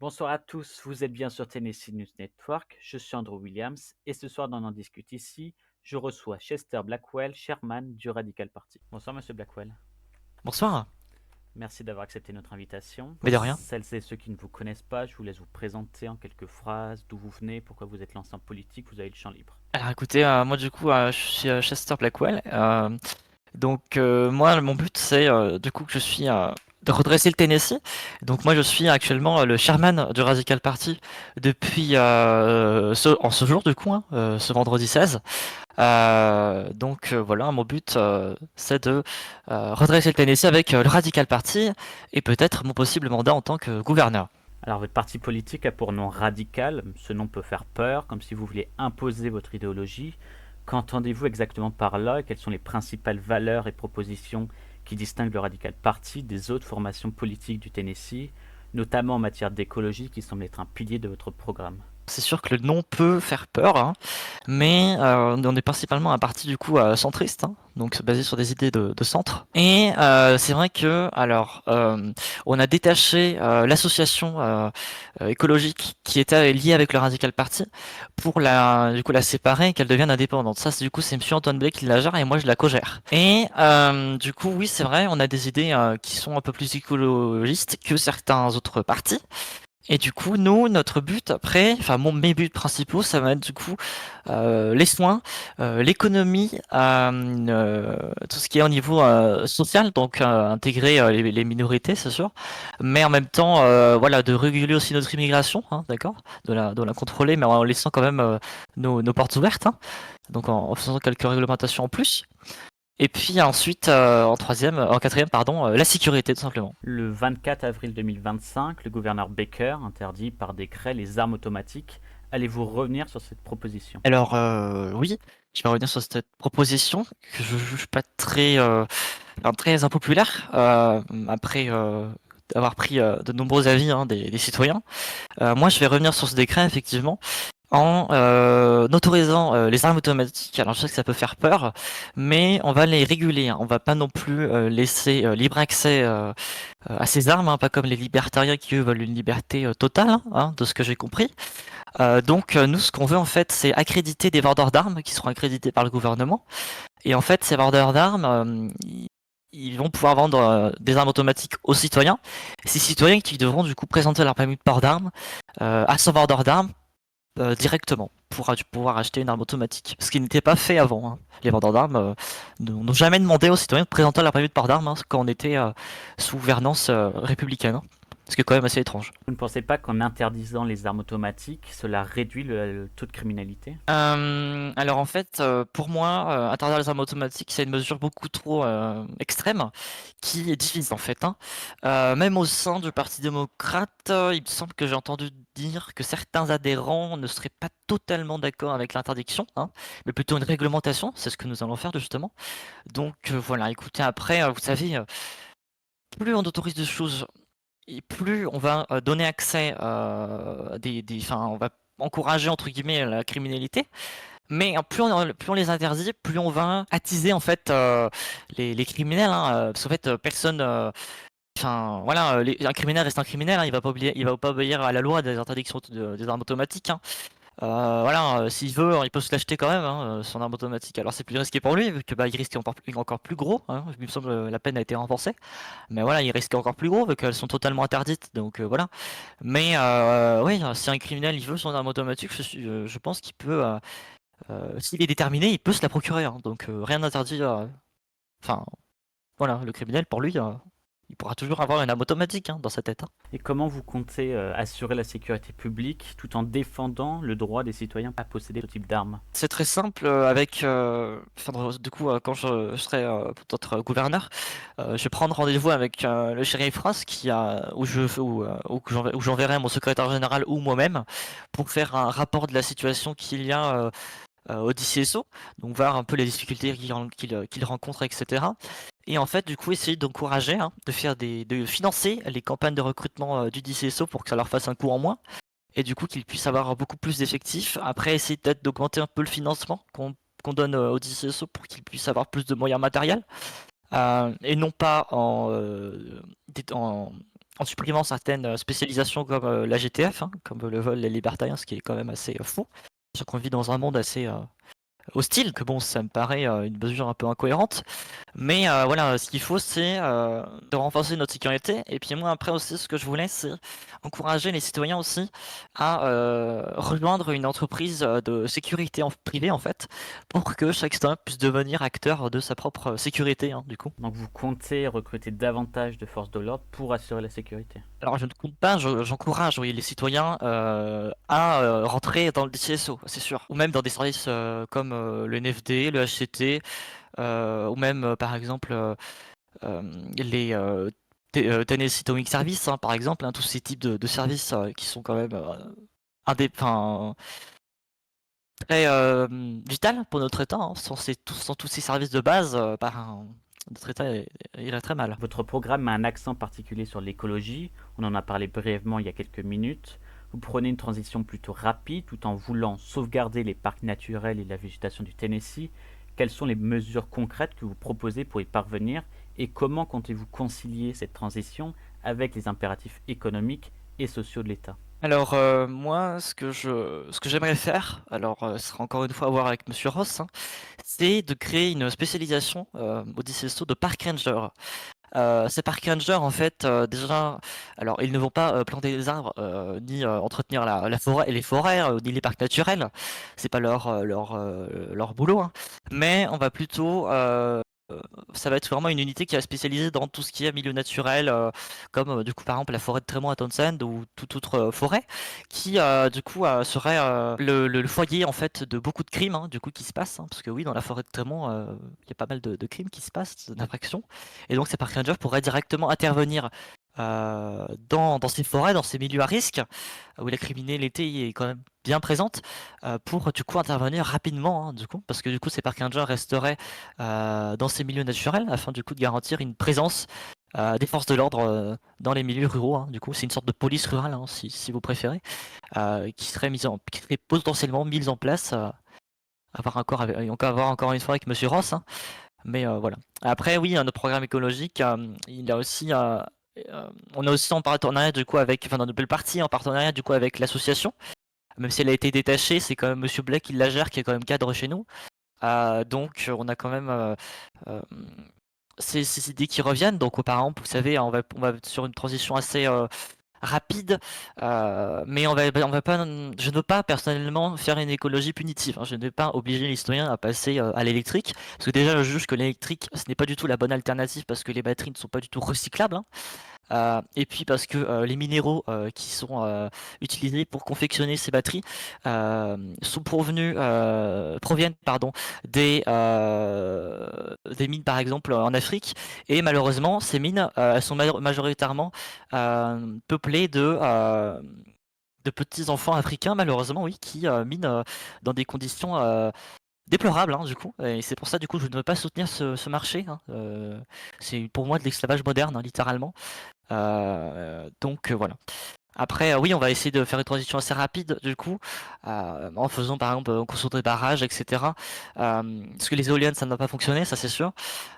Bonsoir à tous, vous êtes bien sur Tennessee News Network, je suis Andrew Williams et ce soir dans On en discute ici, je reçois Chester Blackwell, chairman du Radical Party. Bonsoir Monsieur Blackwell, Bonsoir, merci d'avoir accepté notre invitation. mais Pour de rien. celles et ceux qui ne vous connaissent pas, je vous laisse vous présenter en quelques phrases, d'où vous venez, pourquoi vous êtes lancé en politique, vous avez le champ libre. Alors écoutez, moi du coup, je suis Chester Blackwell. Moi, mon but c'est du coup que je suis de redresser le Tennessee. Donc moi, je suis actuellement le chairman du Radical Party depuis en ce jour du coup, ce vendredi 16. Voilà, mon but c'est de redresser le Tennessee avec le Radical Party et peut-être mon possible mandat en tant que gouverneur. Alors votre parti politique a pour nom Radical, ce nom peut faire peur, comme si vous vouliez imposer votre idéologie. Qu'entendez-vous exactement par là et quelles sont les principales valeurs et propositions qui distinguent le Radical Party des autres formations politiques du Tennessee, notamment en matière d'écologie qui semble être un pilier de votre programme? C'est sûr que le nom peut faire peur, hein, mais on est principalement un parti du coup centriste, hein, donc basé sur des idées de centre. Et c'est vrai que on a détaché l'association écologique qui était liée avec le Radical Party pour la séparer et qu'elle devienne indépendante. Ça, c'est Monsieur Antoine Blake qui la gère et moi je la co-gère. Et du coup, oui, c'est vrai, on a des idées qui sont un peu plus écologistes que certains autres partis. Et du coup, nous, notre but après, mes buts principaux, ça va être du coup les soins, l'économie, tout ce qui est au niveau social, donc intégrer les minorités, c'est sûr, mais en même temps, voilà, de réguler aussi notre immigration, hein, d'accord, de la contrôler, mais en laissant quand même nos portes ouvertes, hein, donc en faisant quelques réglementations en plus. Et puis ensuite, en quatrième, pardon, la sécurité tout simplement. Le 24 avril 2025, le gouverneur Baker interdit par décret les armes automatiques. Allez-vous revenir sur cette proposition? Alors oui, je vais revenir sur cette proposition que je juge pas très impopulaire après avoir pris de nombreux avis hein, des citoyens. Moi, je vais revenir sur ce décret effectivement en autorisant les armes automatiques. Alors je sais que ça peut faire peur, mais on va les réguler, hein. On va pas non plus laisser libre accès à ces armes, hein, pas comme les libertariens qui eux veulent une liberté totale, hein, de ce que j'ai compris. Nous, ce qu'on veut en fait, c'est accréditer des vendeurs d'armes qui seront accrédités par le gouvernement. Et en fait, ces vendeurs d'armes, ils vont pouvoir vendre des armes automatiques aux citoyens. Ces citoyens qui devront du coup présenter leur permis de port d'armes à son vendeur d'armes directement pour pouvoir acheter une arme automatique. Ce qui n'était pas fait avant, hein. Les vendeurs d'armes n'ont jamais demandé aux citoyens de présenter leur permis de port d'armes hein, quand on était sous gouvernance républicaine, hein. Ce qui est quand même assez étrange. Vous ne pensez pas qu'en interdisant les armes automatiques, cela réduit le taux de criminalité? Alors en fait, pour moi, interdire les armes automatiques, c'est une mesure beaucoup trop extrême qui divise en fait, hein. Même au sein du Parti démocrate, il me semble que j'ai entendu dire que certains adhérents ne seraient pas totalement d'accord avec l'interdiction, hein, mais plutôt une réglementation. C'est ce que nous allons faire justement. Voilà, écoutez, après, vous savez, plus on autorise de choses et plus on va donner accès on va encourager entre guillemets la criminalité. Mais plus on les interdit, plus on va attiser en fait les criminels, hein, parce qu'en fait personne, un criminel reste un criminel, hein, il va pas obéir à la loi des interdictions des armes automatiques, hein. S'il veut, il peut se l'acheter quand même, hein, son arme automatique. Alors c'est plus risqué pour lui vu que bah il risque encore plus gros, hein. Il me semble la peine a été renforcée, mais voilà, il risque encore plus gros vu qu'elles sont totalement interdites. Voilà. Mais oui, si un criminel il veut son arme automatique, je pense qu'il peut. S'il est déterminé, il peut se la procurer, hein. Rien n'interdit. Enfin, voilà, le criminel, pour lui, il pourra toujours avoir une arme automatique hein, dans sa tête, hein. Et comment vous comptez assurer la sécurité publique tout en défendant le droit des citoyens à posséder ce type d'armes? C'est très simple quand je serai peut-être gouverneur, je vais prendre rendez-vous avec le shérif France où j'enverrai mon secrétaire général ou moi-même pour faire un rapport de la situation qu'il y a au DCSO, donc voir un peu les difficultés qu'il rencontre, etc. Et en fait, du coup, essayer d'encourager, hein, de financer les campagnes de recrutement du DCSO pour que ça leur fasse un coût en moins, et du coup qu'ils puissent avoir beaucoup plus d'effectifs. Après, essayer peut-être d'augmenter un peu le financement qu'on donne au DCSO pour qu'ils puissent avoir plus de moyens matériels, et non pas en supprimant certaines spécialisations comme la GTF, hein, comme le vol les libertariens, ce qui est quand même assez fou. Parce qu'on vit dans un monde assez hostile, que bon, ça me paraît une mesure un peu incohérente. Mais voilà, ce qu'il faut, c'est de renforcer notre sécurité. Et puis moi, après aussi, ce que je voulais, c'est encourager les citoyens aussi à rejoindre une entreprise de sécurité privée, en fait, pour que chaque citoyen puisse devenir acteur de sa propre sécurité, hein, du coup. Donc vous comptez recruter davantage de forces de l'ordre pour assurer la sécurité. Alors, je ne compte pas, j'encourage oui, les citoyens à rentrer dans le DCSO, c'est sûr. Ou même dans des services comme le NFD, le HCT, ou même, par exemple, euh, les Tennessee Towing Service, hein, par exemple, hein, tous ces types de services qui sont quand même enfin, très vital pour notre État. Hein. Sans tous ces services de base, notre État irait très mal. Votre programme a un accent particulier sur l'écologie, on en a parlé brièvement il y a quelques minutes. Vous prenez une transition plutôt rapide tout en voulant sauvegarder les parcs naturels et la végétation du Tennessee. Quelles sont les mesures concrètes que vous proposez pour y parvenir et comment comptez-vous concilier cette transition avec les impératifs économiques et sociaux de l'État? Alors moi, ce que j'aimerais faire, alors ce sera encore une fois à voir avec Monsieur Ross, hein, c'est de créer une spécialisation au DCSO de park ranger. Ces park rangers, en fait, déjà, alors ils ne vont pas planter des arbres ni entretenir la forêt et les forêts ni les parcs naturels. C'est pas leur boulot, hein. Mais on va plutôt ça va être vraiment une unité qui va spécialiser dans tout ce qui est milieu naturel, comme du coup par exemple la forêt de Tremont à Townsend ou toute autre forêt, qui du coup serait le foyer en fait de beaucoup de crimes hein, du coup qui se passent, hein, parce que oui dans la forêt de Tremont il y a pas mal de crimes qui se passent, d'infractions, et donc ces park rangers pourraient directement intervenir dans ces forêts, dans ces milieux à risque, où la criminalité est quand même bien présente, pour du coup intervenir rapidement, hein, du coup, parce que du coup ces park rangers resteraient dans ces milieux naturels afin du coup de garantir une présence des forces de l'ordre dans les milieux ruraux. Hein. Du coup, c'est une sorte de police rurale, hein, si vous préférez, qui serait potentiellement mise en place. À voir encore une fois avec Monsieur Ross, hein. Mais voilà. Après, oui, notre programme écologique, il a aussi, on a aussi en partenariat du coup avec, enfin dans notre belle partie en partenariat du coup avec l'association. Même si elle a été détachée, c'est quand même Monsieur Blake qui la gère, qui est quand même cadre chez nous. Donc on a quand même euh, ces idées qui reviennent. Donc par exemple, vous savez, on va sur une transition assez rapide, mais on va pas, je ne veux pas personnellement faire une écologie punitive. Hein. Je ne vais pas obliger les citoyens à passer à l'électrique, parce que déjà je juge que l'électrique, ce n'est pas du tout la bonne alternative parce que les batteries ne sont pas du tout recyclables. Hein. Et puis parce que les minéraux qui sont utilisés pour confectionner ces batteries proviennent pardon, des mines par exemple en Afrique. Et malheureusement, ces mines elles sont majoritairement peuplées de petits enfants africains, malheureusement, oui, qui minent dans des conditions déplorables, hein, du coup. Et c'est pour ça, du coup, je ne veux pas soutenir ce marché. Hein. C'est pour moi de l'esclavage moderne, hein, littéralement. Donc voilà. Après, oui, on va essayer de faire une transition assez rapide, du coup, en faisant par exemple en construisant des barrages, etc. Parce que les éoliennes, ça ne va pas fonctionner, ça c'est sûr.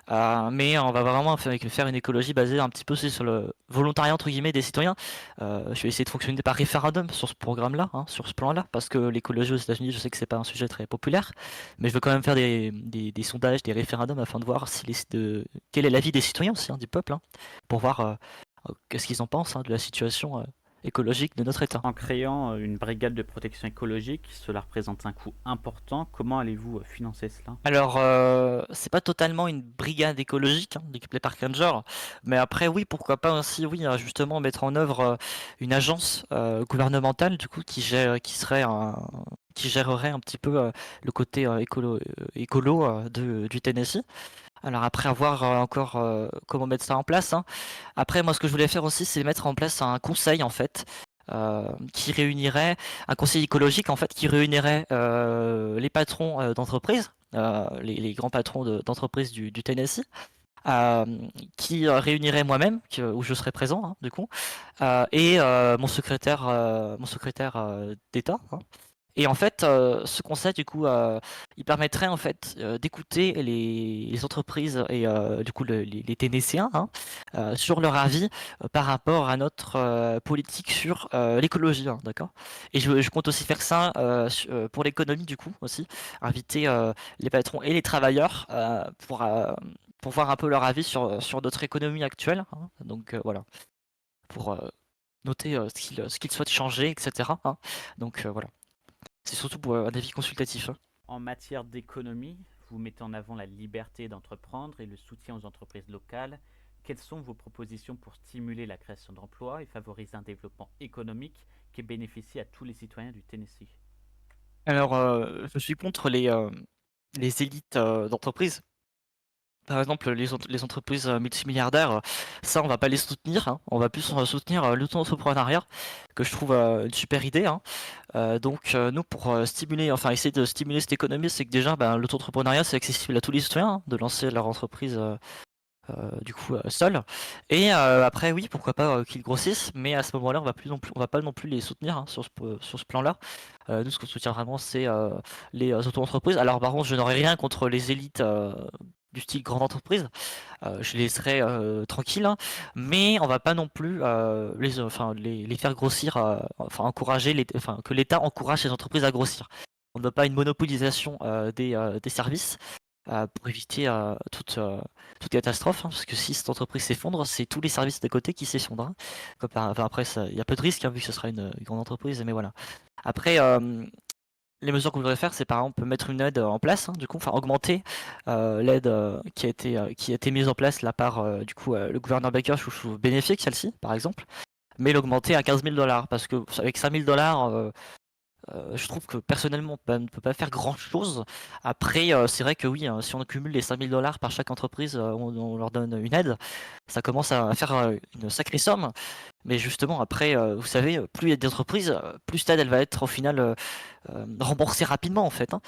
Mais on va vraiment faire une écologie basée un petit peu aussi sur le volontariat entre guillemets des citoyens. Je vais essayer de fonctionner par référendum sur ce programme-là, hein, sur ce plan-là, parce que l'écologie aux États-Unis, je sais que c'est pas un sujet très populaire, mais je veux quand même faire des sondages, des référendums afin de voir quel est l'avis des citoyens aussi, hein, du peuple, hein, pour voir qu'est-ce qu'ils en pensent hein, de la situation écologique de notre État. En créant une brigade de protection écologique, cela représente un coût important. Comment allez-vous financer cela? Alors, c'est pas totalement une brigade écologique, hein, d'équipe les Park Rangers, mais après, oui, pourquoi pas aussi, oui, justement, mettre en œuvre une agence gouvernementale, du coup, qui gérerait un petit peu le côté écolo du Tennessee. Alors après, à voir encore comment mettre ça en place, hein. Après, moi, ce que je voulais faire aussi, c'est mettre en place un conseil, en fait, qui réunirait, un conseil écologique, en fait, qui réunirait les patrons d'entreprise, les grands patrons d'entreprise du Tennessee, euh, qui réunirait moi-même, où je serais présent, hein, du coup, et mon secrétaire d'État, hein, Et en fait, ce conseil, du coup, il permettrait en fait d'écouter les entreprises et du coup les Tennesséens hein, sur leur avis par rapport à notre politique sur l'écologie, hein, d'accord? Et je compte aussi faire ça pour l'économie, du coup, aussi, inviter les patrons et les travailleurs pour voir un peu leur avis sur notre économie actuelle, hein. Donc voilà, pour noter ce qu'ils souhaitent changer, etc., hein. Donc voilà. C'est surtout pour un avis consultatif, hein. En matière d'économie, vous mettez en avant la liberté d'entreprendre et le soutien aux entreprises locales. Quelles sont vos propositions pour stimuler la création d'emplois et favoriser un développement économique qui bénéficie à tous les citoyens du Tennessee? Alors, je suis contre les élites d'entreprise. Par exemple, les entreprises multimilliardaires, ça, on va pas les soutenir, hein. On va plus soutenir l'auto-entrepreneuriat, que je trouve une super idée, hein. Nous, pour stimuler, enfin essayer de stimuler cette économie, c'est que déjà, ben, l'auto-entrepreneuriat, c'est accessible à tous les citoyens, hein, de lancer leur entreprise du coup seul. Et après oui pourquoi pas qu'ils grossissent, mais à ce moment-là on va pas non plus les soutenir hein, sur ce plan-là. Nous ce qu'on soutient vraiment c'est les auto-entreprises. Alors par contre je n'aurais rien contre les élites du style grande entreprise, je les laisserai tranquilles, hein, mais on va pas non plus les faire grossir, enfin encourager enfin que l'État encourage les entreprises à grossir. On ne veut pas une monopolisation des services pour éviter toute catastrophe, hein, parce que si cette entreprise s'effondre, c'est tous les services de côté qui s'effondrent, hein. Enfin, après, il y a peu de risques, hein, vu que ce sera une grande entreprise, mais voilà. Après, les mesures qu'on voudrait faire, c'est par exemple mettre une aide en place, hein, du coup, enfin augmenter l'aide qui a été mise en place là par du coup le gouverneur Baker, je trouve bénéfique celle-ci, par exemple, mais l'augmenter à 15 000 dollars, parce que avec 5 000 dollars, je trouve que personnellement, on ne peut pas faire grand-chose. Après, c'est vrai que oui, hein, si on cumule les 5 000 dollars par chaque entreprise, on leur donne une aide, ça commence à faire une sacrée somme. Mais justement, après, vous savez, plus il y a d'entreprises, plus cette aide, elle va être au final remboursée rapidement, en fait, hein.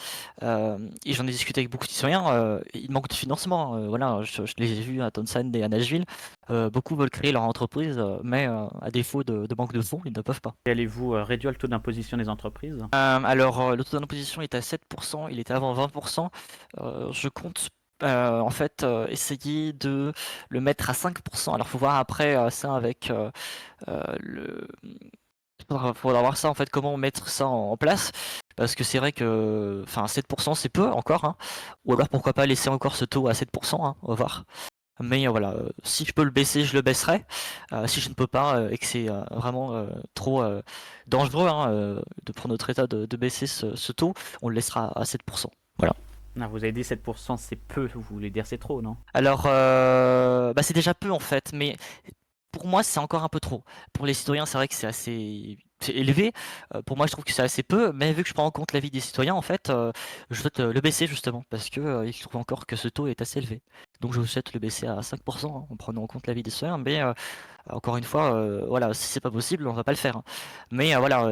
Et j'en ai discuté avec beaucoup de citoyens, il manque de financement. Voilà, je les ai vus à Townsend et à Nashville. Beaucoup veulent créer leur entreprise, mais à défaut de manque de fonds, ils ne peuvent pas. Et allez-vous réduire le taux d'imposition des entreprises? Alors, le taux d'imposition est à 7%, il était avant 20%. Je compte en fait essayer de le mettre à 5%. Alors, faut voir après ça avec le. Faudra voir ça en fait, comment mettre ça en place. Parce que c'est vrai que enfin, 7% c'est peu encore, hein. Ou alors pourquoi pas laisser encore ce taux à 7%, hein, on va voir. Mais voilà, si je peux le baisser, je le baisserai. Si je ne peux pas et que c'est vraiment trop dangereux hein, pour notre état de baisser ce taux, on le laissera à 7%. Voilà. Ah, vous avez dit 7%, c'est peu, vous voulez dire c'est trop, non? Alors, bah, c'est déjà peu en fait, mais pour moi c'est encore un peu trop. Pour les citoyens, c'est vrai que c'est élevé. Pour moi, je trouve que c'est assez peu, mais vu que je prends en compte l'avis des citoyens, en fait, je souhaite le baisser justement, parce que ils trouvent encore que ce taux est assez élevé. Donc je souhaite le baisser à 5%, hein, en prenant en compte l'avis des citoyens, mais encore une fois, voilà, si c'est pas possible, on va pas le faire, hein. Mais voilà,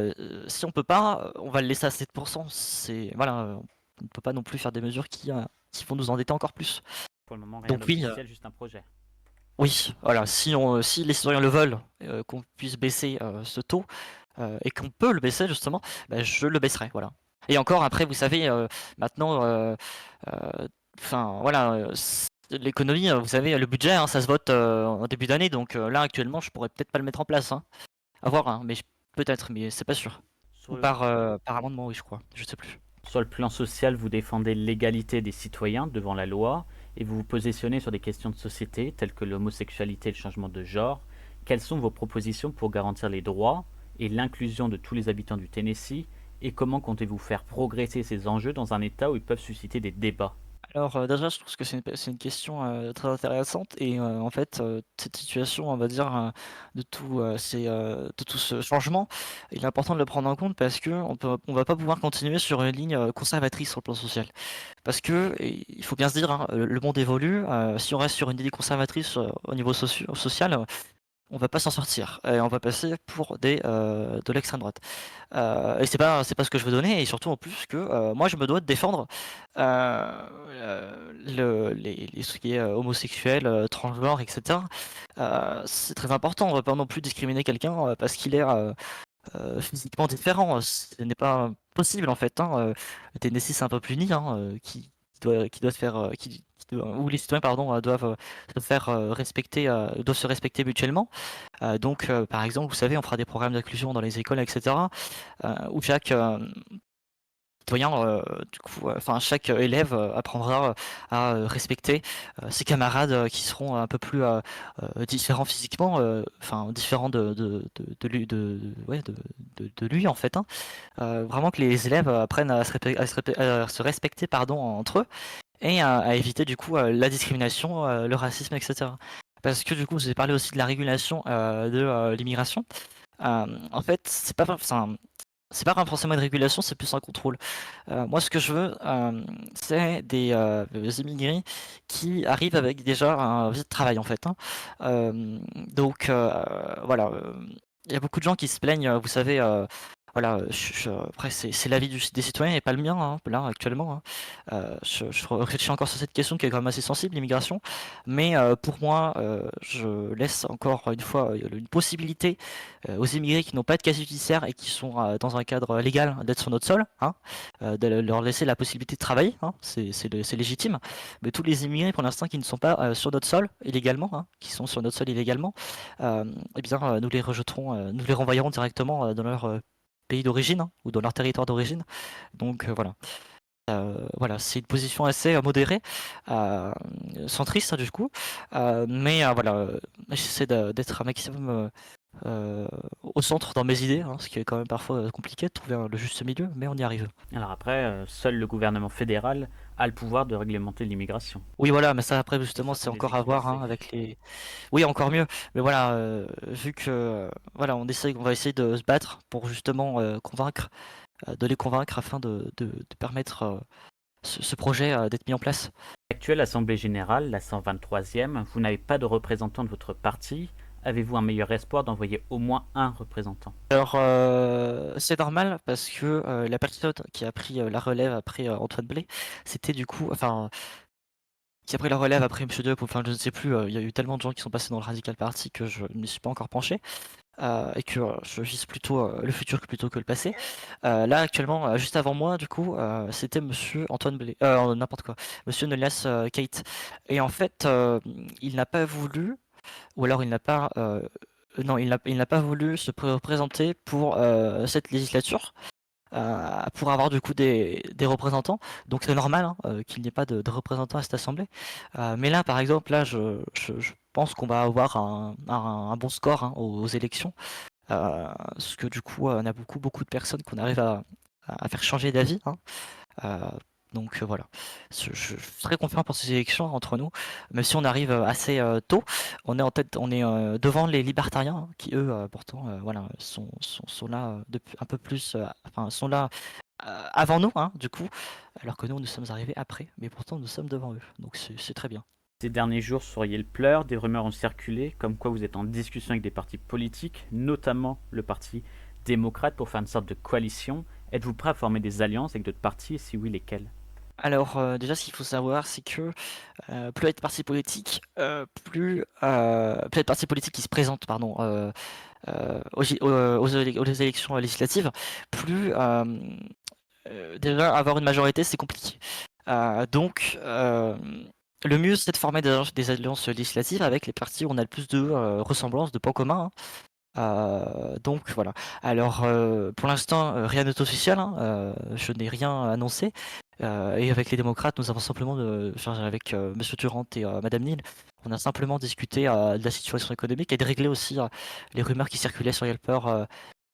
si on peut pas, on va le laisser à 7%. C'est voilà, on ne peut pas non plus faire des mesures qui vont nous endetter encore plus. Pour le moment, rien Donc oui, d'officiel, juste un projet. oui, voilà, si les citoyens le veulent, qu'on puisse baisser ce taux, et qu'on peut le baisser justement, bah, je le baisserai, voilà. Et encore après, vous savez, maintenant, enfin voilà, l'économie, vous savez, le budget, hein, ça se vote en début d'année, donc là actuellement, je pourrais peut-être pas le mettre en place, hein. À voir, hein, mais peut-être, mais c'est pas sûr. Sur Ou le, par amendement, oui, je crois, je sais plus. sur le plan social, vous défendez l'égalité des citoyens devant la loi et vous vous positionnez sur des questions de société telles que l'homosexualité et le changement de genre. Quelles sont vos propositions pour garantir les droits et l'inclusion de tous les habitants du Tennessee et comment comptez-vous faire progresser ces enjeux dans un État où ils peuvent susciter des débats? Alors, déjà, je trouve que c'est une question très intéressante et en fait, cette situation, on va dire, de tout ce changement, il est important de le prendre en compte parce que on va pas pouvoir continuer sur une ligne conservatrice sur le plan social. Parce que il faut bien se dire, hein, le monde évolue. Si on reste sur une idée conservatrice au niveau social, on va pas s'en sortir et on va passer pour de l'extrême droite. Et c'est pas ce que je veux donner et surtout en plus que, moi je me dois de défendre, ce qui est, homosexuel, transgenre et cetera. C'est très important, on va pas non plus discriminer quelqu'un, parce qu'il est, physiquement différent. Ce n'est pas possible en fait, hein, Tennessee c'est un peuple uni, hein, qui doit se faire, où les citoyens pardon doivent se faire respecter, doivent se respecter mutuellement. Donc par exemple, vous savez, on fera des programmes d'inclusion dans les écoles, etc. Où chaque citoyen, du coup, enfin chaque élève apprendra à respecter ses camarades qui seront un peu plus différents physiquement, enfin différents de lui en fait, hein. Vraiment que les élèves apprennent à se respecter pardon, entre eux et à éviter du coup la discrimination, le racisme, etc. Parce que du coup, vous avez parlé aussi de la régulation de l'immigration. En fait, c'est pas forcément une régulation, c'est plus un contrôle. Moi, ce que je veux, c'est des immigrés qui arrivent avec déjà un visa de travail, en fait, hein. Donc, voilà. Il y a beaucoup de gens qui se plaignent, vous savez, voilà, après, c'est l'avis des citoyens et pas le mien, hein, là, actuellement, hein. Je réfléchis encore sur cette question qui est quand même assez sensible, l'immigration. Mais pour moi, je laisse encore une fois une possibilité aux immigrés qui n'ont pas de casier judiciaire et qui sont dans un cadre légal d'être sur notre sol, hein, de leur laisser la possibilité de travailler, hein, c'est légitime. Mais tous les immigrés pour l'instant qui ne sont pas sur notre sol illégalement, hein, qui sont sur notre sol illégalement, eh bien nous les rejetterons, nous les renvoyerons directement dans leur pays d'origine, hein, ou dans leur territoire d'origine. Donc voilà. Voilà, c'est une position assez modérée, euh, centriste du coup, mais voilà, j'essaie d'être un maximum au centre dans mes idées, hein, ce qui est quand même parfois compliqué de trouver le juste milieu, mais on y arrive. Alors après, seul le gouvernement fédéral a le pouvoir de réglementer l'immigration. Oui, voilà, mais ça après Ce justement c'est sont les encore à voir expulsés. hein, avec les. Oui, encore mieux, mais voilà, vu que voilà, on va essayer de se battre pour justement convaincre, de les convaincre afin de permettre ce projet d'être mis en place. L'actuelle Assemblée générale, la 123e, vous n'avez pas de représentant de votre parti. Avez-vous un meilleur espoir d'envoyer au moins un représentant? Alors, c'est normal parce que la personne qui a pris la relève après Antoine Blé, c'était du coup, enfin, qui a pris la relève après Monsieur Diop, enfin, je ne sais plus, il y a eu tellement de gens qui sont passés dans le Radical Party que je ne m'y suis pas encore penché et que je vise plutôt le futur plutôt que le passé. Là, actuellement, juste avant moi, du coup, c'était Monsieur Antoine Blé, n'importe quoi, Monsieur Nolias Kate. Et en fait, il n'a pas voulu, ou alors il n'a pas. Non, il n'a pas voulu se présenter pour cette législature, pour avoir du coup des représentants. Donc c'est normal hein, qu'il n'y ait pas de représentants à cette assemblée. Mais là, par exemple, là, je pense qu'on va avoir un bon score hein, aux élections. Parce que du coup, on a beaucoup de personnes qu'on arrive à faire changer d'avis, hein. Euh, donc voilà, je suis très confiant pour ces élections entre nous, même si on arrive assez tôt, on est en tête, on est devant les libertariens hein, qui eux pourtant voilà sont là depuis un peu plus, enfin sont là avant nous hein, du coup, alors que nous sommes arrivés après, mais pourtant nous sommes devant eux, donc c'est très bien. Ces derniers jours, sur Yelp pleure, des rumeurs ont circulé comme quoi vous êtes en discussion avec des partis politiques, notamment le parti démocrate, pour faire une sorte de coalition. Êtes-vous prêt à former des alliances avec d'autres partis et si oui, lesquels? Alors déjà ce qu'il faut savoir c'est que plus il y a de partis politiques, plus il y a de partis politiques qui se présentent pardon aux élections législatives, plus déjà avoir une majorité c'est compliqué. Donc le mieux c'est de former des alliances législatives avec les partis où on a le plus de ressemblances, de points communs, hein. Donc voilà. Alors pour l'instant rien n'est officiel, hein, je n'ai rien annoncé. Et avec les démocrates, nous avons simplement, enfin, avec Monsieur Durand et Madame Neal, on a simplement discuté de la situation économique et de régler aussi les rumeurs qui circulaient sur Yelper,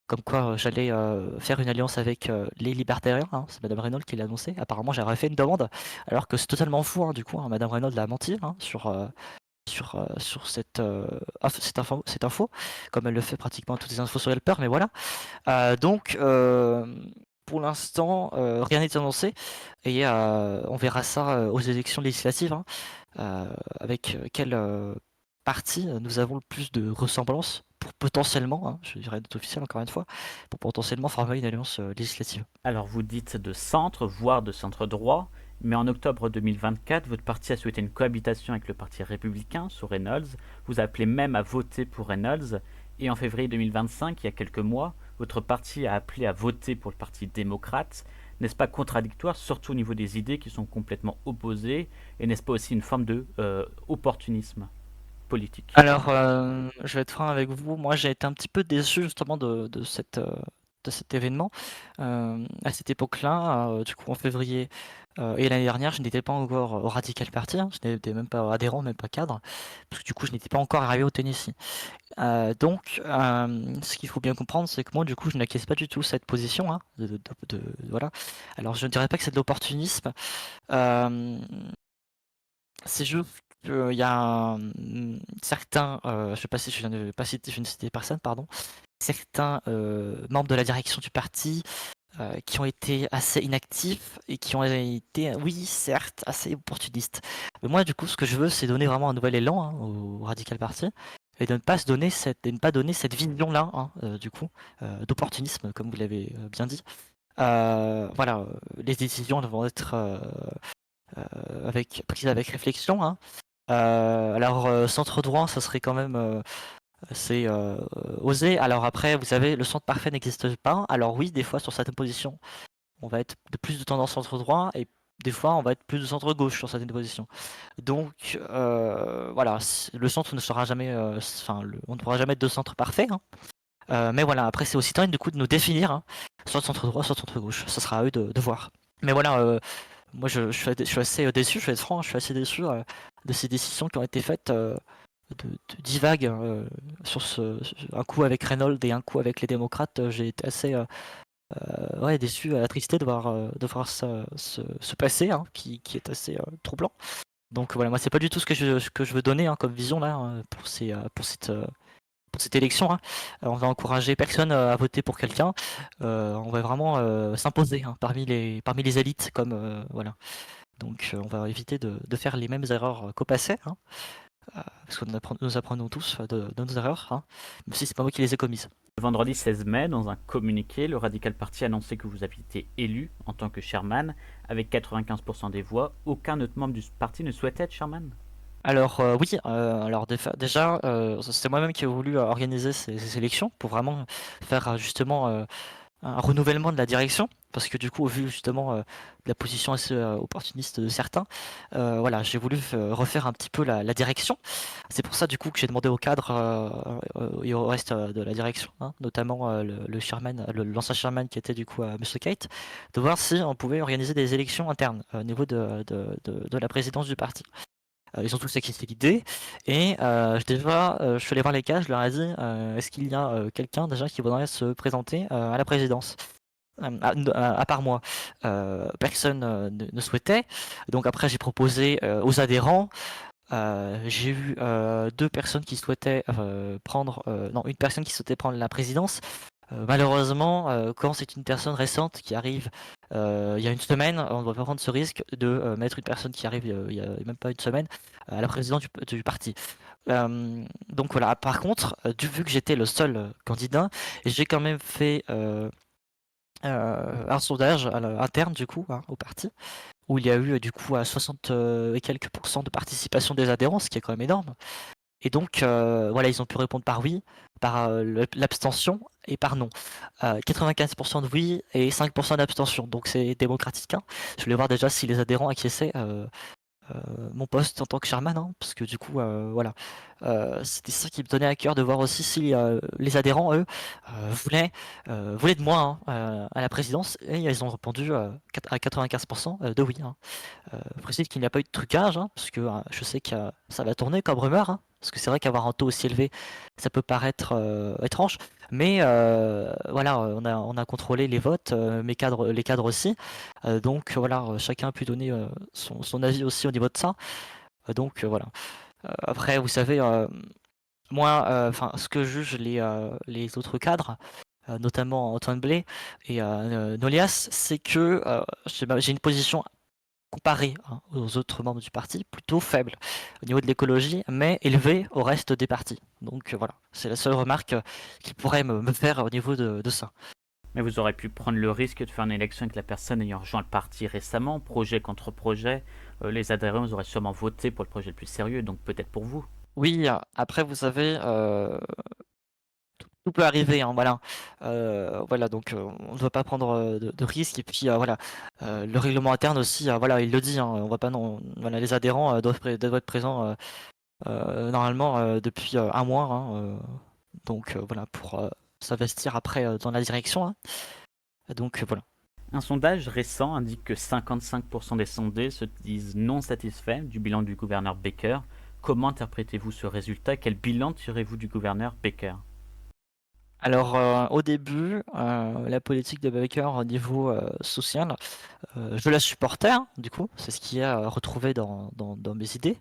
comme quoi j'allais faire une alliance avec les libertariens, hein, c'est Madame Reynolds qui l'a annoncé. Apparemment j'aurais fait une demande, alors que c'est totalement fou hein, du coup, hein, Madame Reynolds a menti hein, sur cette info, comme elle le fait pratiquement à toutes les infos sur Helper, mais voilà. Donc, pour l'instant, rien n'est annoncé, et on verra ça aux élections législatives, hein, avec quel parti nous avons le plus de ressemblance pour potentiellement, hein, je dirais d'être officiel encore une fois, pour potentiellement former une alliance législative. Alors vous dites de centre, voire de centre droit, mais en octobre 2024, votre parti a souhaité une cohabitation avec le parti républicain sous Reynolds. Vous appelez même à voter pour Reynolds. Et en février 2025, il y a quelques mois, votre parti a appelé à voter pour le parti démocrate. N'est-ce pas contradictoire, surtout au niveau des idées qui sont complètement opposées, et n'est-ce pas aussi une forme de opportunisme politique? Alors, je vais être franc avec vous. Moi, j'ai été un petit peu déçu justement de cet événement. À cette époque-là, du coup, en février et l'année dernière, je n'étais pas encore au Radical Party, hein. Je n'étais même pas adhérent, même pas cadre, parce que du coup, je n'étais pas encore arrivé au Tennessee. Donc, ce qu'il faut bien comprendre, c'est que moi, du coup, je n'acquiesce pas du tout cette position, hein, voilà. Alors, je ne dirais pas que c'est de l'opportunisme. Euh, c'est juste qu'il y a certains, je ne sais pas si je viens de pas citer, je viens de citer personne, pardon, certains membres de la direction du parti qui ont été assez inactifs et qui ont été, oui, certes, assez opportunistes. Mais moi, du coup, ce que je veux, c'est donner vraiment un nouvel élan, hein, au Radical Party et de ne pas de ne pas donner cette vision-là, hein, du coup, d'opportunisme, comme vous l'avez bien dit. Voilà, les décisions elles vont être prises avec réflexion, hein. Alors, centre droit, ça serait quand même assez osé. Alors après, vous savez, le centre parfait n'existe pas. Alors oui, des fois, sur certaines positions, on va être de plus de tendance centre droit et des fois, on va être plus de centre gauche sur certaines positions. Donc voilà, le centre ne sera jamais, enfin, on ne pourra jamais être de centre parfait, hein. Mais voilà, après, c'est aussi temps du coup de nous définir, hein, soit centre droit, soit centre gauche. Ça sera à eux de voir. Mais voilà, moi, je suis assez déçu, je vais être franc, je suis assez déçu de ces décisions qui ont été faites, de divague sur un coup avec Reynolds et un coup avec les démocrates. J'ai été assez ouais, déçu, attristé de voir ça se passer, hein, qui est assez troublant. Donc voilà, moi, c'est pas du tout ce que je veux donner, hein, comme vision là, pour pour cette élection, hein. On va encourager personne à voter pour quelqu'un. On va vraiment s'imposer, hein, parmi les élites, comme voilà. Donc on va éviter de faire les mêmes erreurs qu'au passé, hein, parce que nous apprenons tous de nos erreurs, hein, même si c'est pas moi qui les ai commises. Le vendredi 16 mai, dans un communiqué, le Radical Party annonçait que vous aviez été élu en tant que chairman avec 95% des voix. Aucun autre membre du parti ne souhaitait être chairman. Alors oui, alors déjà, c'est moi-même qui ai voulu organiser ces élections pour vraiment faire justement un renouvellement de la direction, parce que du coup, au vu justement de la position assez opportuniste de certains, voilà, j'ai voulu refaire un petit peu la direction. C'est pour ça du coup que j'ai demandé au cadre et au reste de la direction, hein, notamment le chairman, l'ancien chairman qui était du coup Monsieur Kate, de voir si on pouvait organiser des élections internes au niveau de la présidence du parti. Ils ont tous accepté l'idée et je suis allé voir les cas, je leur ai dit est-ce qu'il y a quelqu'un déjà qui voudrait se présenter à la présidence à part moi. Personne ne souhaitait. Donc après, j'ai proposé aux adhérents. J'ai eu deux personnes qui souhaitaient prendre, non, une personne qui souhaitait prendre la présidence. Malheureusement, quand c'est une personne récente qui arrive il y a une semaine, on ne doit pas prendre ce risque de mettre une personne qui arrive il y a même pas une semaine à la présidence du parti. Donc voilà. Par contre, vu que j'étais le seul candidat, j'ai quand même fait un sondage interne du coup, hein, au parti, où il y a eu du coup à 60 et quelques pourcents de participation des adhérents, ce qui est quand même énorme. Et donc voilà, ils ont pu répondre par oui, par l'abstention et par non. 95% de oui et 5% d'abstention, donc c'est démocratique, hein. Je voulais voir déjà si les adhérents acquiesçaient mon poste en tant que chairman, hein, parce que du coup, voilà, c'était ça qui me tenait à cœur de voir aussi si les adhérents, eux, voulaient de moi, hein, à la présidence, et ils ont répondu à 95% de oui, hein. Je précise qu'il n'y a pas eu de trucage, hein, parce que je sais que ça va tourner comme rumeur, hein, parce que c'est vrai qu'avoir un taux aussi élevé, ça peut paraître étrange, mais voilà, on a contrôlé les votes, les cadres aussi, donc voilà, chacun a pu donner son avis aussi au niveau de ça. Donc voilà. Après, vous savez, moi, enfin, ce que jugent les autres cadres, notamment Antoine Blé et Nolias, c'est que j'ai une position comparée, hein, aux autres membres du parti, plutôt faible au niveau de l'écologie, mais élevée au reste des partis. Donc voilà, c'est la seule remarque qui pourrait me faire au niveau de ça. Mais vous aurez pu prendre le risque de faire une élection avec la personne ayant rejoint le parti récemment, projet contre projet. Les adhérents auraient sûrement voté pour le projet le plus sérieux, donc peut-être pour vous. Oui, après vous savez, tout peut arriver, hein, voilà. Voilà, donc on ne doit pas prendre de risques. Et puis voilà, le règlement interne aussi, voilà, il le dit, hein, on va pas non, voilà, les adhérents doivent être présents normalement depuis un mois, hein, donc voilà, pour s'investir après dans la direction, hein. Donc voilà. Un sondage récent indique que 55% des sondés se disent non satisfaits du bilan du gouverneur Baker. Comment interprétez-vous ce résultat? Quel bilan tirez-vous du gouverneur Baker? Alors au début, la politique de Baker au niveau social, je la supportais, hein, du coup, c'est ce qui est retrouvé dans mes idées.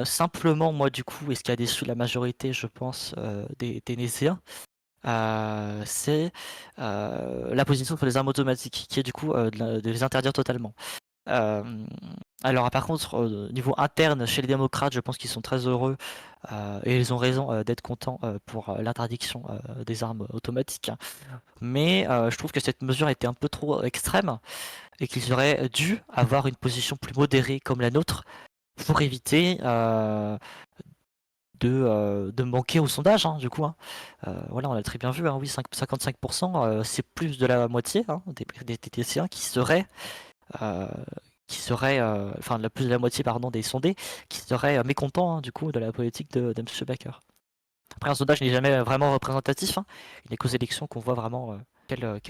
Simplement, moi, du coup, et ce qui a déçu la majorité, je pense, des Ténésiens, c'est la position sur les armes automatiques, qui est du coup de les interdire totalement. Euh, alors, par contre, au niveau interne, chez les démocrates, je pense qu'ils sont très heureux et ils ont raison d'être contents pour l'interdiction des armes automatiques. Mais je trouve que cette mesure était un peu trop extrême et qu'ils auraient dû avoir une position plus modérée comme la nôtre pour éviter de manquer au sondage, hein, du coup, hein. Voilà, on l'a très bien vu, hein, oui, 55%, c'est plus de la moitié, hein, des TTC1 euh, enfin, plus de la moitié, pardon, des sondés, qui seraient mécontents, hein, du coup, de la politique de M. Baker. Après, un sondage n'est jamais vraiment représentatif, hein. Il n'est qu'aux élections qu'on voit vraiment quel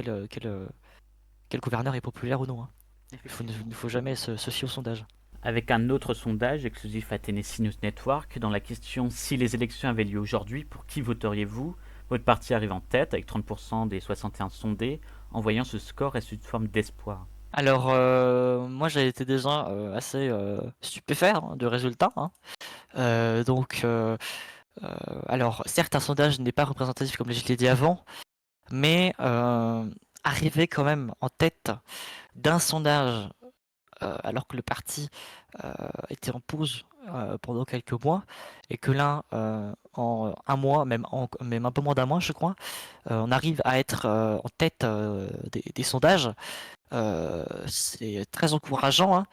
gouverneur est populaire ou non, hein. Il ne faut jamais se fier au sondage. Avec un autre sondage exclusif à Tennessee News Network, dans la question si les élections avaient lieu aujourd'hui, pour qui voteriez-vous? Votre parti arrive en tête avec 30% des 61 sondés. En voyant ce score, est-ce une forme d'espoir? Alors, moi j'ai été déjà assez stupéfait hein, du résultat, hein. Donc, alors certes un sondage n'est pas représentatif comme je l'ai dit avant, mais arriver quand même en tête d'un sondage alors que le parti était en pause pendant quelques mois et que là, en un mois, même un peu moins d'un mois je crois, on arrive à être en tête des sondages. C'est très encourageant, hein.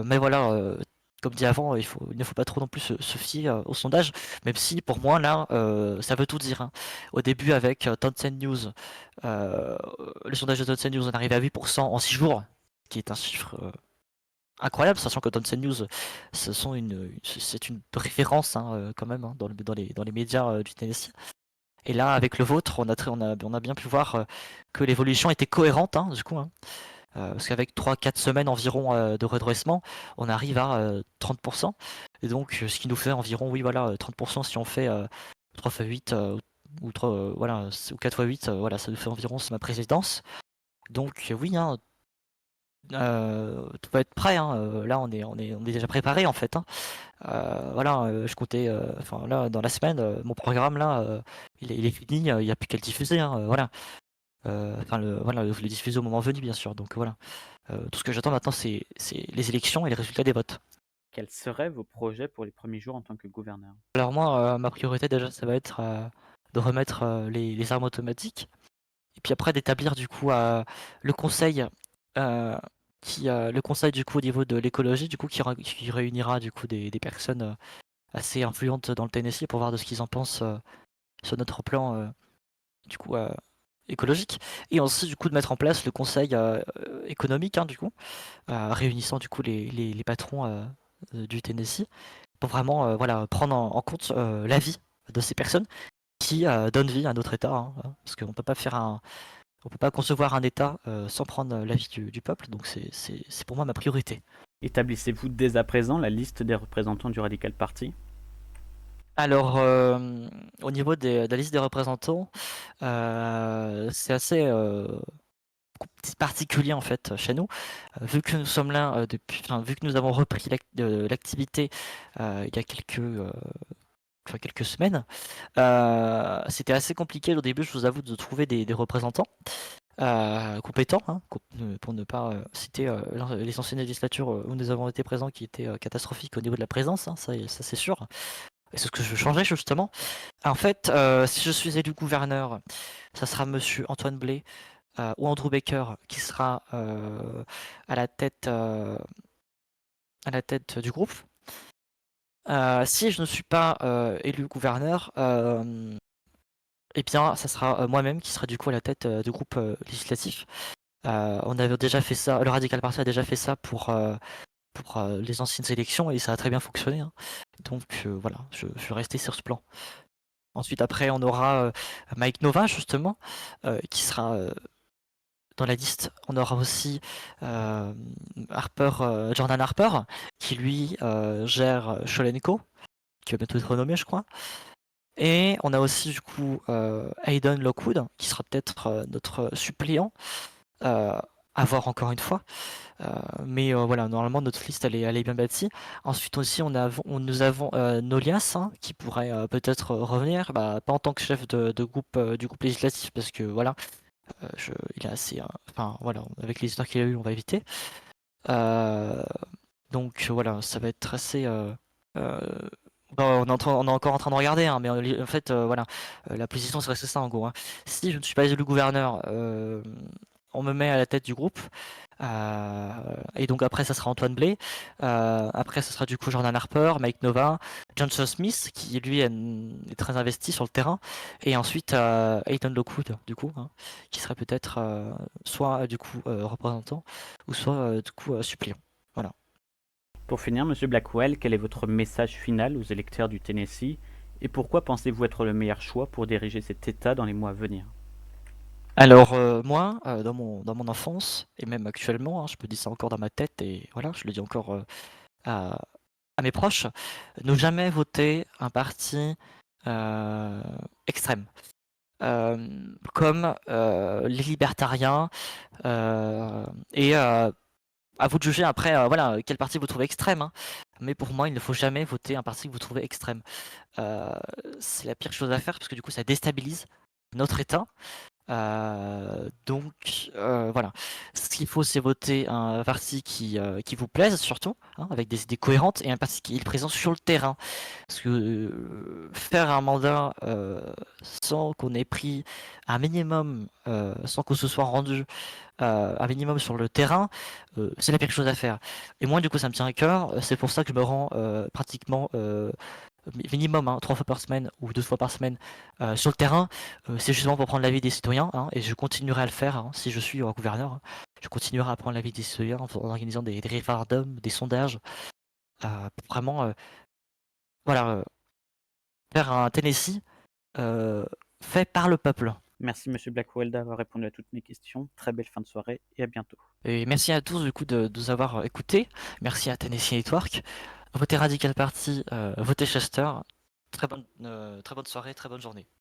Mais voilà, comme dit avant, il ne faut pas trop non plus se fier au sondage, même si pour moi là, ça veut tout dire, hein. Au début avec Tencent News, euh, le sondage de Tencent News, on arrive à 8% en 6 jours, qui est un chiffre incroyable, sachant que Tencent News, c'est une référence hein, quand même hein, dans les médias du Tennessee. Et là, avec le vôtre, on a bien pu voir que l'évolution était cohérente, hein, du coup, hein. Parce qu'avec 3-4 semaines environ de redressement, on arrive à 30%. Et donc, ce qui nous fait environ, oui, voilà, 30% si on fait 3 x 8 ou 3, voilà, ou 4 x 8, voilà, ça nous fait environ c'est ma présidence. Donc, oui, hein, tout peut être prêt, hein. Là, on est déjà préparé en fait, hein. Voilà, je comptais, enfin là, dans la semaine, mon programme là, il est fini, il n'y a plus qu'à le diffuser, hein, voilà. Enfin, voilà, le diffuser au moment venu, bien sûr. Donc voilà. Tout ce que j'attends maintenant, c'est les élections et les résultats des votes. Quels seraient vos projets pour les premiers jours en tant que gouverneur? Alors moi, ma priorité déjà, ça va être de remettre les armes automatiques. Et puis après, d'établir du coup le conseil, euh, le conseil du coup au niveau de l'écologie, du coup qui réunira du coup des personnes assez influentes dans le Tennessee pour voir de ce qu'ils en pensent sur notre plan du coup écologique. Et ensuite du coup de mettre en place le conseil économique, hein, du coup, réunissant du coup les patrons du Tennessee pour vraiment voilà, prendre en compte l'avis de ces personnes qui donnent vie à notre État, hein, parce qu'on peut pas on peut pas concevoir un État sans prendre l'avis du peuple, donc c'est pour moi ma priorité. Établissez-vous dès à présent la liste des représentants du Radical Party? Alors, au niveau de la liste des représentants, c'est assez particulier en fait chez nous, vu que nous sommes là vu que nous avons repris l'activité il y a quelques semaines. C'était assez compliqué au début, je vous avoue, de trouver des représentants compétents, hein, pour ne pas citer les anciennes législatures où nous avons été présents qui étaient catastrophiques au niveau de la présence, hein, ça c'est sûr. Et c'est ce que je veux changer justement. En fait, si je suis élu gouverneur, ça sera Monsieur Antoine Blais ou Andrew Baker qui sera à la tête du groupe. Si je ne suis pas élu gouverneur, Eh bien, ça sera moi-même qui sera du coup à la tête du groupe législatif. On avait déjà fait ça, le Radical Party a déjà fait ça pour les anciennes élections et ça a très bien fonctionné, hein. Donc voilà, je vais rester sur ce plan. Ensuite, après, on aura Mike Nova, justement, qui sera dans la liste. On aura aussi Jordan Harper, qui lui gère Sholenko, qui va bientôt être renommé, je crois. Et on a aussi, du coup, Hayden Lockwood, qui sera peut-être notre suppléant, euh, à voir encore une fois. Mais voilà, normalement notre liste elle est bien bâtie. Ensuite aussi nous avons Nolias, hein, qui pourrait peut-être revenir, bah, pas en tant que chef de groupe du groupe législatif parce que voilà, il est assez, enfin voilà, avec les histoires qu'il a eu, on va éviter. Euh, donc voilà, ça va être assez. Euh, bon, on est encore en train de regarder, hein, mais en fait, voilà, la position serait ça en gros, hein. Si je ne suis pas élu gouverneur, on me met à la tête du groupe. Et donc après, ça sera Antoine Blais. Après, ça sera du coup Jordan Harper, Mike Nova, Johnson Smith, qui lui est très investi sur le terrain. Et ensuite, Hayden Lockwood, du coup, hein, qui serait peut-être soit du coup représentant, ou soit du coup suppléant. Voilà. Pour finir, Monsieur Blackwell, quel est votre message final aux électeurs du Tennessee et pourquoi pensez-vous être le meilleur choix pour diriger cet État dans les mois à venir? Alors moi, dans mon enfance, et même actuellement, hein, je me dis ça encore dans ma tête, et voilà, je le dis encore à, à mes proches, ne jamais voter un parti euh, extrême. Comme les libertariens, et à vous de juger après, voilà, quel parti vous trouvez extrême, hein. Mais pour moi, il ne faut jamais voter un parti que vous trouvez extrême. Euh, c'est la pire chose à faire parce que du coup, ça déstabilise notre État. Donc voilà, ce qu'il faut c'est voter un parti qui vous plaise surtout, hein, avec des idées cohérentes et un parti qui est présent sur le terrain. Parce que faire un mandat sans qu'on ait pris un minimum, sans qu'on se soit rendu un minimum sur le terrain, c'est la pire chose à faire. Et moi du coup ça me tient à cœur, c'est pour ça que je me rends pratiquement minimum, hein, 3 fois par semaine ou 2 fois par semaine sur le terrain. C'est justement pour prendre l'avis des citoyens, hein, et je continuerai à le faire, hein, si je suis gouverneur, hein. Je continuerai à prendre l'avis des citoyens en organisant des référendums, des sondages, pour vraiment voilà, faire un Tennessee euh, fait par le peuple. Merci Monsieur Blackwell d'avoir répondu à toutes mes questions. Très belle fin de soirée et à bientôt. Et merci à tous du coup de nous avoir écoutés. Merci à Tennessee Network. Votez Radical Party, votez Chester. Très bonne soirée, très bonne journée.